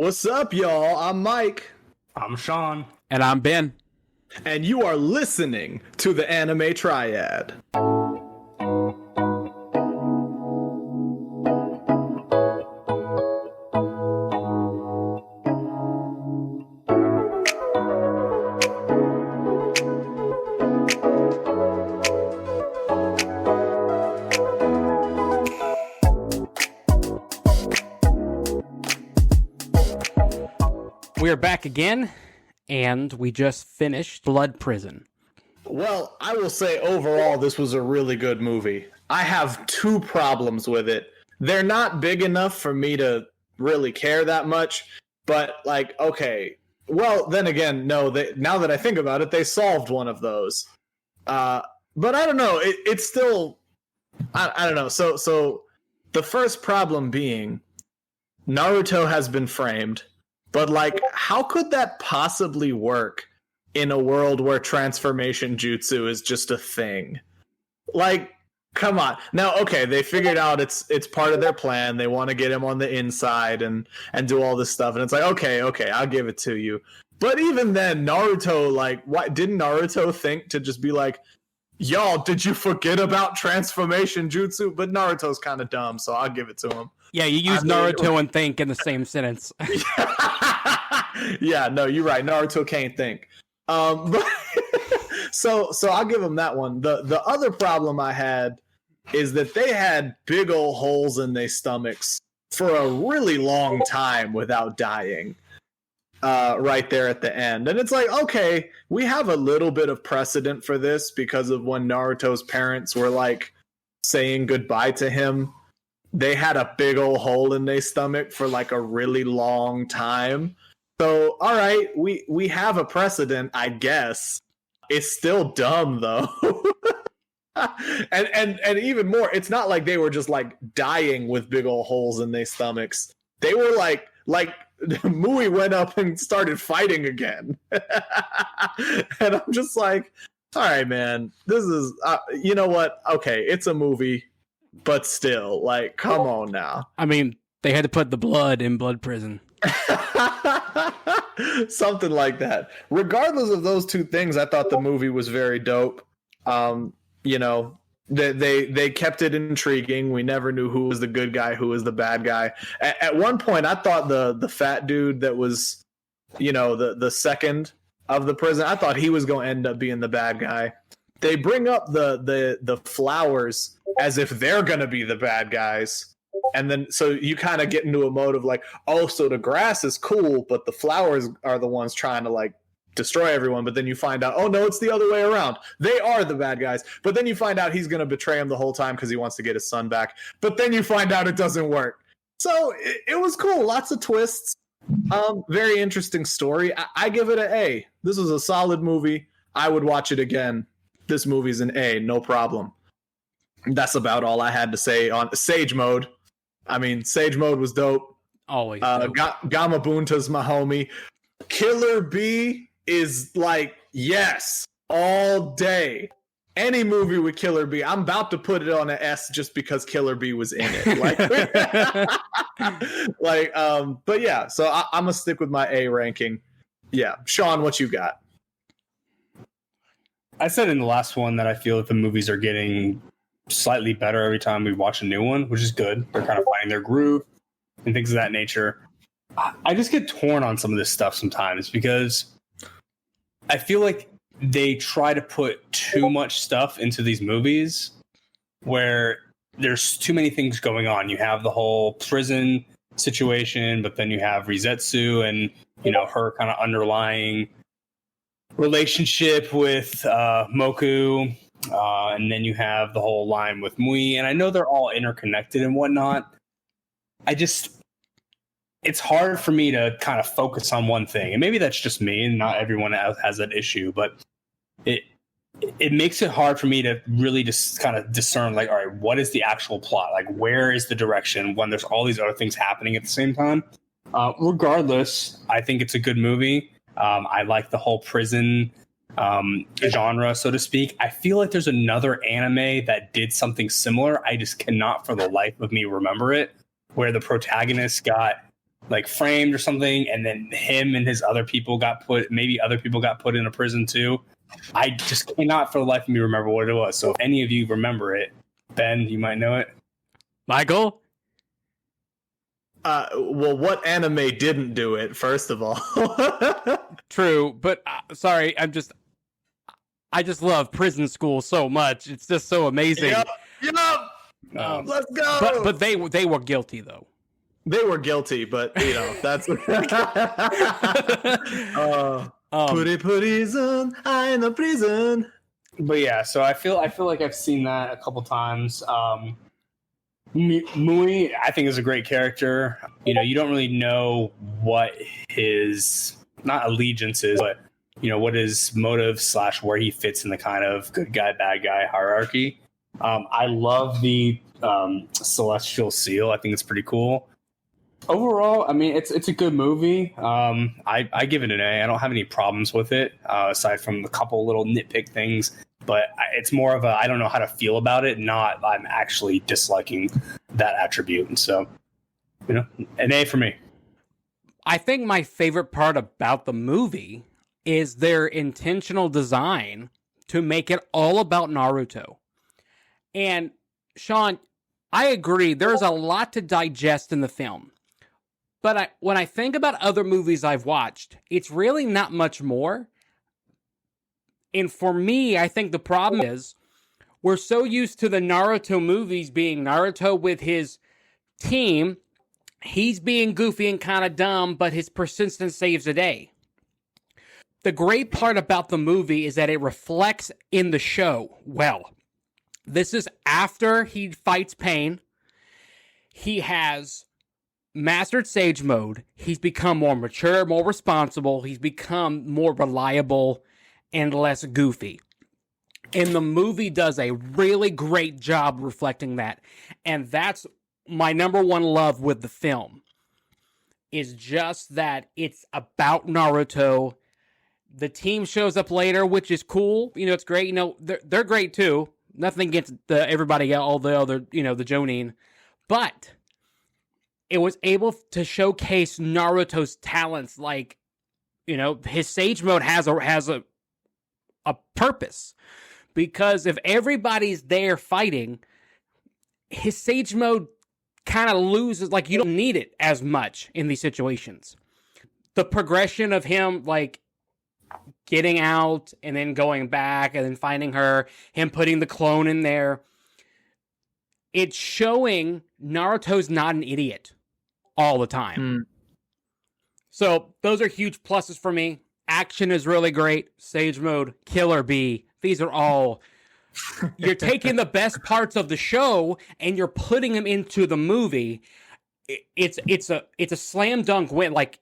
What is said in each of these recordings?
What's up, y'all? I'm Mike. I'm Sean. And I'm Ben. And you are listening to the Anime Triad. We are back again, and we just finished Blood Prison. Well, I will say overall, this was a really good movie. I have two problems with it. They're not big enough for me to really care that much, but okay. Well, then again, no. Now that I think about it, they solved one of those. But I don't know. It's still, I don't know. So the first problem being, Naruto has been framed. But, how could that possibly work in a world where transformation jutsu is just a thing? Come on. Now, okay, they figured out it's part of their plan. They want to get him on the inside and do all this stuff. And it's okay, I'll give it to you. But even then, Naruto, why didn't Naruto think to just be like, y'all, did you forget about transformation jutsu? But Naruto's kind of dumb, so I'll give it to him. Yeah, you use Naruto and think in the same sentence. Yeah, no, you're right. Naruto can't think. But so I'll give him that one. The other problem I had is that they had big old holes in their stomachs for a really long time without dying. Right there at the end. And it's okay, we have a little bit of precedent for this because of when Naruto's parents were saying goodbye to him. They had a big old hole in their stomach for a really long time. So, all right, we have a precedent, I guess. It's still dumb though. and even more, it's not like they were just dying with big old holes in their stomachs. They were like Mui went up and started fighting again. And I'm just all right, man, this is, you know what? Okay, it's a movie, but still, come on now. I mean, they had to put the blood in Blood Prison. Something like that. Regardless of those two things, I thought the movie was very dope. They kept it intriguing. We never knew who was the good guy, who was the bad guy. At one point, I thought the fat dude that was, the second of the prison, I thought he was going to end up being the bad guy. They bring up the flowers as if they're going to be the bad guys. And then so you kind of get into a mode of so the grass is cool, but the flowers are the ones trying to destroy everyone. But then you find out, oh no, it's the other way around. They are the bad guys. But then you find out he's going to betray him the whole time because he wants to get his son back. But then you find out it doesn't work. So it was cool. Lots of twists. Very interesting story. I give it an A. This was a solid movie. I would watch it again. This movie's an A, no problem. That's about all I had to say on Sage Mode. I mean, Sage Mode was dope. Always dope. Gamabunta's my homie. Killer B is yes, all day. Any movie with Killer B, I'm about to put it on an S just because Killer B was in it. But yeah, so I'm gonna stick with my A ranking. Yeah, Sean, what you got? I said in the last one that I feel that the movies are getting slightly better every time we watch a new one, which is good. They're kind of finding their groove and things of that nature. I just get torn on some of this stuff sometimes because I feel like they try to put too much stuff into these movies where there's too many things going on. You have the whole prison situation, but then you have Rizetsu and, her kind of underlying relationship with Moku. And then you have the whole line with Mui. And I know they're all interconnected and whatnot. It's hard for me to kind of focus on one thing. And maybe that's just me and not everyone else has that issue. But it makes it hard for me to really just kind of discern, all right, what is the actual plot? Where is the direction when there's all these other things happening at the same time? Regardless, I think it's a good movie. I like the whole prison genre, so to speak. I feel like there's another anime that did something similar. I just cannot for the life of me remember it, where the protagonist got like framed or something, and then him and his other people got put in a prison too. I just cannot for the life of me remember what it was. So if any of you remember it, Ben, you might know it. Michael? Well, what anime didn't do it, first of all? True, but sorry, I just love Prison School so much. It's just so amazing. Yep. Let's go. But they were guilty though. They were guilty, but that's prison. I in the prison. But yeah, so I feel like I've seen that a couple times. Mui, I think, is a great character. You don't really know what his not allegiance is, but what his motive / where he fits in the kind of good guy, bad guy hierarchy. I love the Celestial Seal. I think it's pretty cool. Overall, I mean, it's a good movie. I give it an A. I don't have any problems with it, aside from a couple little nitpick things. But it's more of a I don't know how to feel about it, not I'm actually disliking that attribute. And so, an A for me. I think my favorite part about the movie is their intentional design to make it all about Naruto. And Sean, I agree. There's a lot to digest in the film. But when I think about other movies I've watched, it's really not much more. And for me, I think the problem is we're so used to the Naruto movies being Naruto with his team. He's being goofy and kind of dumb, but his persistence saves the day. The great part about the movie is that it reflects in the show well. This is after he fights Pain. He has mastered Sage Mode. He's become more mature, more responsible. He's become more reliable and less goofy. And the movie does a really great job reflecting that. And that's my number one love with the film, is just that it's about Naruto. The team shows up later, which is cool. It's great. They're great too. Nothing against everybody, all the other, the Jonin. But it was able to showcase Naruto's talents. Like, his Sage Mode has a purpose, because if everybody's there fighting, his Sage Mode kind of loses, like, you don't need it as much in these situations. The progression of him, like, getting out and then going back and then finding her, him putting the clone in there, it's showing Naruto's not an idiot all the time. So those are huge pluses for me. Action is really great. Sage Mode, Killer Bee. These are all... You're taking the best parts of the show and you're putting them into the movie. It's a slam dunk win. Like,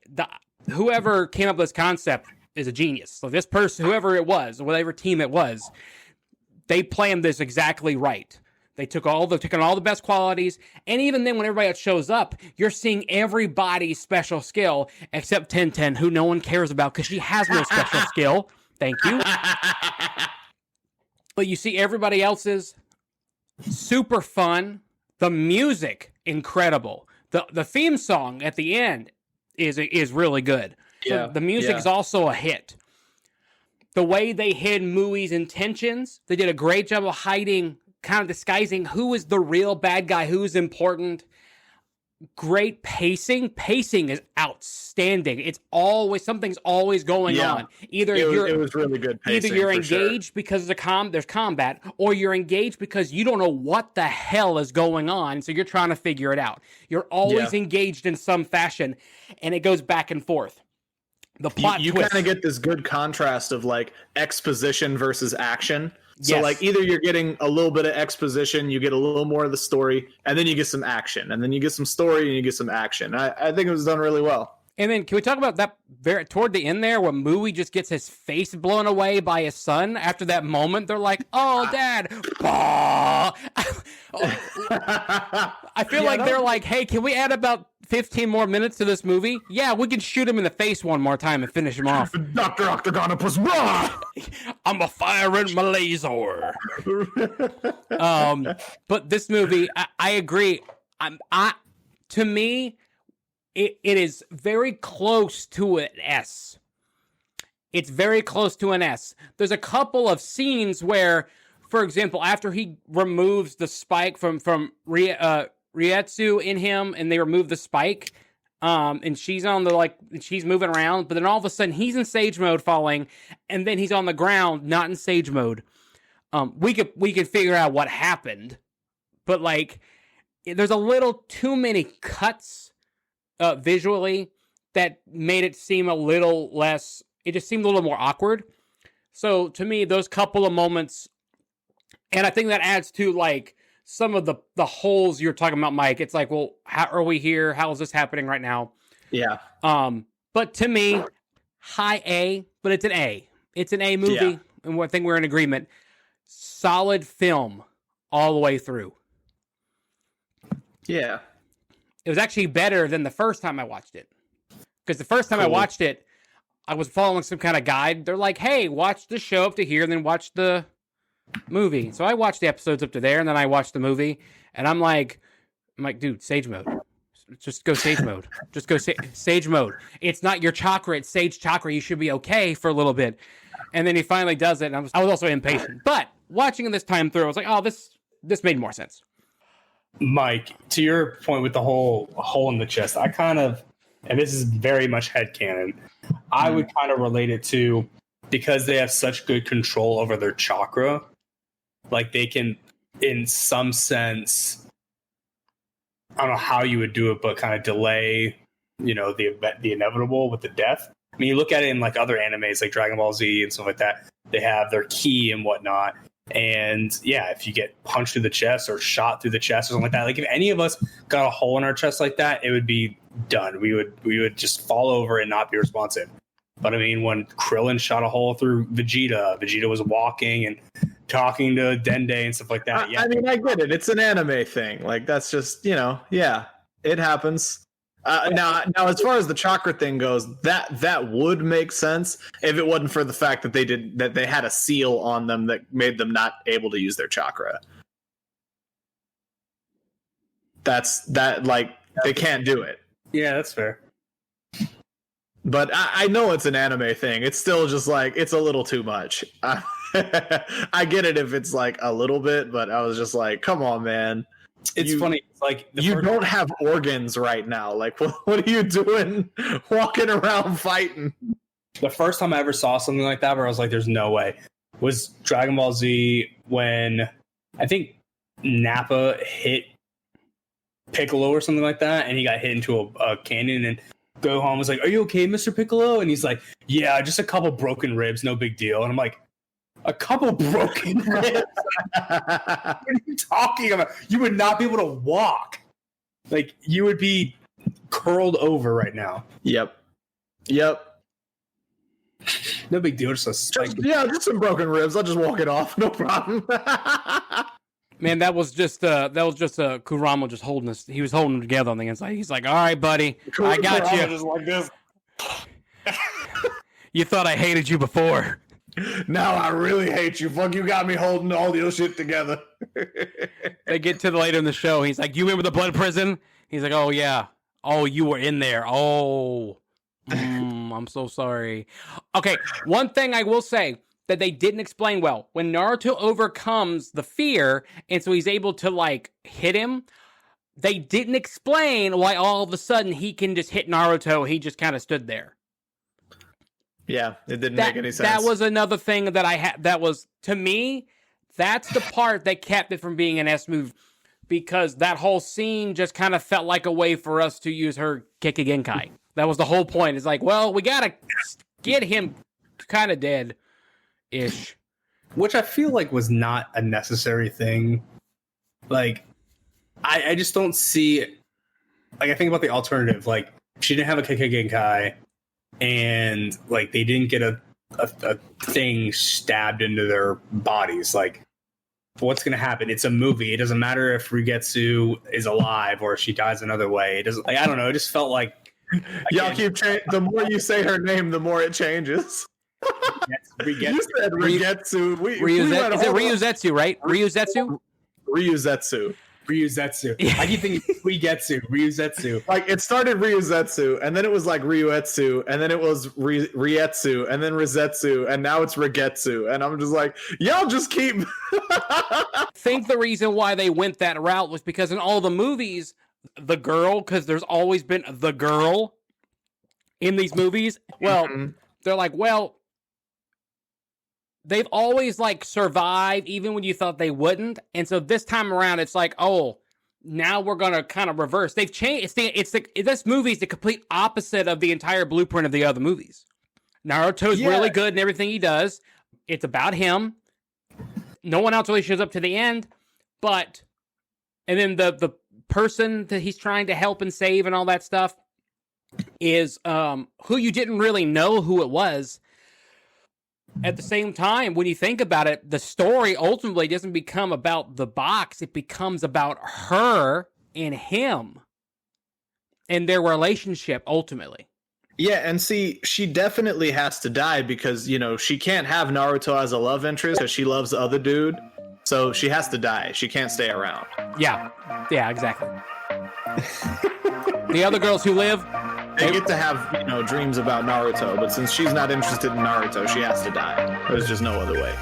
whoever came up with this concept is a genius. So this person, whoever it was, whatever team it was, they planned this exactly right. They took all the best qualities, and even then, when everybody else shows up, you're seeing everybody's special skill except 1010, who no one cares about because she has no special skill. Thank you. But you see everybody else's. Super fun. The music, incredible. The theme song at the end is really good. Yeah, so the music is also a hit. The way they hid Mui's intentions, they did a great job of hiding, kind of disguising who is the real bad guy, who's important. Great pacing. Pacing is outstanding. It's always, something's always going on. Either it was really good pacing. Either you're engaged because there's combat, or you're engaged because you don't know what the hell is going on, so you're trying to figure it out. You're always engaged in some fashion, and it goes back and forth. The plot you kind of get this good contrast of like exposition versus action. So like either you're getting a little bit of exposition, you get a little more of the story, and then you get some action, and then you get some story and you get some action. I think it was done really well. And then can we talk about that toward the end there, when Mui just gets his face blown away by his son? After that moment, they're like, "Oh, Dad!" I feel like they're like, "Hey, can we add about 15 more minutes to this movie? Yeah, we can shoot him in the face one more time and finish him off." Dr. Octagonopus, I'm a firing my laser. But this movie, I agree. To me, it is very close to an S. It's very close to an S. There's a couple of scenes where, for example, after he removes the spike from Rietsu in him, and they remove the spike, and she's on the she's moving around, but then all of a sudden he's in sage mode falling, and then he's on the ground, not in sage mode. We could figure out what happened, but like, there's a little too many cuts visually that made it seem a little less. It just seemed a little more awkward. So to me, those couple of moments, and I think that adds to like some of the holes you're talking about, Mike. It's like, well, how are we here? How is this happening right now? Yeah. But to me, high A, but it's an A. It's an A movie, and I think we're in agreement. Solid film all the way through. Yeah. It was actually better than the first time I watched it. Because the first time I watched it, I was following some kind of guide. They're like, hey, watch the show up to here, and then watch the movie. So I watched the episodes up to there, and then I watched the movie, and I'm like, dude, sage mode. Just go sage mode. Just go sage mode. It's not your chakra, it's sage chakra. You should be okay for a little bit. And then he finally does it, and I was also impatient. But watching it this time through, I was like, oh, this made more sense. Mike, to your point with the whole hole in the chest, I kind of, and this is very much headcanon, I would kind of relate it to, because they have such good control over their chakra, like they can, in some sense, I don't know how you would do it, but kind of delay, the inevitable with the death. I mean, you look at it in like other animes like Dragon Ball Z and stuff like that, they have their ki and whatnot. And yeah, if you get punched through the chest or shot through the chest or something like that, like if any of us got a hole in our chest like that, it would be done. We would just fall over and not be responsive. But I mean, when Krillin shot a hole through Vegeta was walking and talking to Dende and stuff like that. Yeah, I mean, I get it. It's an anime thing. Like that's just, yeah, it happens. Now, as far as the chakra thing goes, that would make sense if it wasn't for the fact that they had a seal on them that made them not able to use their chakra. They can't do it. Yeah, that's fair. But I know it's an anime thing. It's still just like, it's a little too much. I get it if it's like a little bit, but I was just like, come on, man. It's funny. Like you don't have organs right now. Like, what are you doing walking around fighting? The first time I ever saw something like that where I was like, there's no way, was Dragon Ball Z, when I think Nappa hit Piccolo or something like that, and he got hit into a canyon, and Gohan was like, are you okay, Mr. Piccolo? And he's like, yeah, just a couple broken ribs, no big deal. And I'm like, a couple broken ribs? What are you talking about? You would not be able to walk. Like, you would be curled over right now. Yep. No big deal. Just some broken ribs. I'll just walk it off. No problem. Man, that was just Kurama just holding us. He was holding them together on the inside. He's like, all right, buddy, I got you. Just like this. You thought I hated you before. Now I really hate you. Fuck, you got me holding all your shit together. They get to the later in the show. He's like, you remember the blood prison? He's like, oh, yeah. Oh, you were in there. Oh, I'm so sorry. Okay, one thing I will say that they didn't explain well. When Naruto overcomes the fear, and so he's able to, like, hit him, they didn't explain why all of a sudden he can just hit Naruto. He just kind of stood there. Yeah, it didn't make any sense. That was another thing that I had. That was, to me, that's the part that kept it from being an S move, because that whole scene just kind of felt like a way for us to use her Kekigenkai. That was the whole point. It's like, well, we gotta get him kind of dead-ish. Which I feel like was not a necessary thing. Like, I just don't see... Like, I think about the alternative. Like, she didn't have a Kekigenkai, and like they didn't get a thing stabbed into their bodies. Like, what's going to happen? It's a movie. It doesn't matter if Rigetsu is alive or if she dies another way. It doesn't. Like, I don't know. It just felt like y'all keep the more you say her name, the more it changes. You said Rigetsu. Is it Ryuzetsu, right? Ryuzetsu. Ryuzetsu. Yeah. I keep thinking Ryuzetsu. Like it started Ryuzetsu, and then it was like Ryuetsu, and then it was Rietsu, and then Rizetsu, and now it's Rigetsu, and I'm just like, y'all just keep. I think the reason why they went that route was because in all the movies, the girl, because there's always been the girl in these movies. Well, they're like, well, they've always like survived even when you thought they wouldn't. And so this time around, it's like, oh, now we're going to kind of reverse. They've changed. This movie is the complete opposite of the entire blueprint of the other movies. Naruto's really good in everything he does. It's about him. No one else really shows up to the end, and then the person that he's trying to help and save and all that stuff is who you didn't really know who it was. At the same time, when you think about it, the story ultimately doesn't become about the box. It becomes about her and him and their relationship ultimately. Yeah, and see, she definitely has to die because, she can't have Naruto as a love interest because she loves the other dude. So she has to die. She can't stay around. Yeah, exactly. The other girls who live, they get to have, dreams about Naruto, but since she's not interested in Naruto, she has to die. There's just no other way.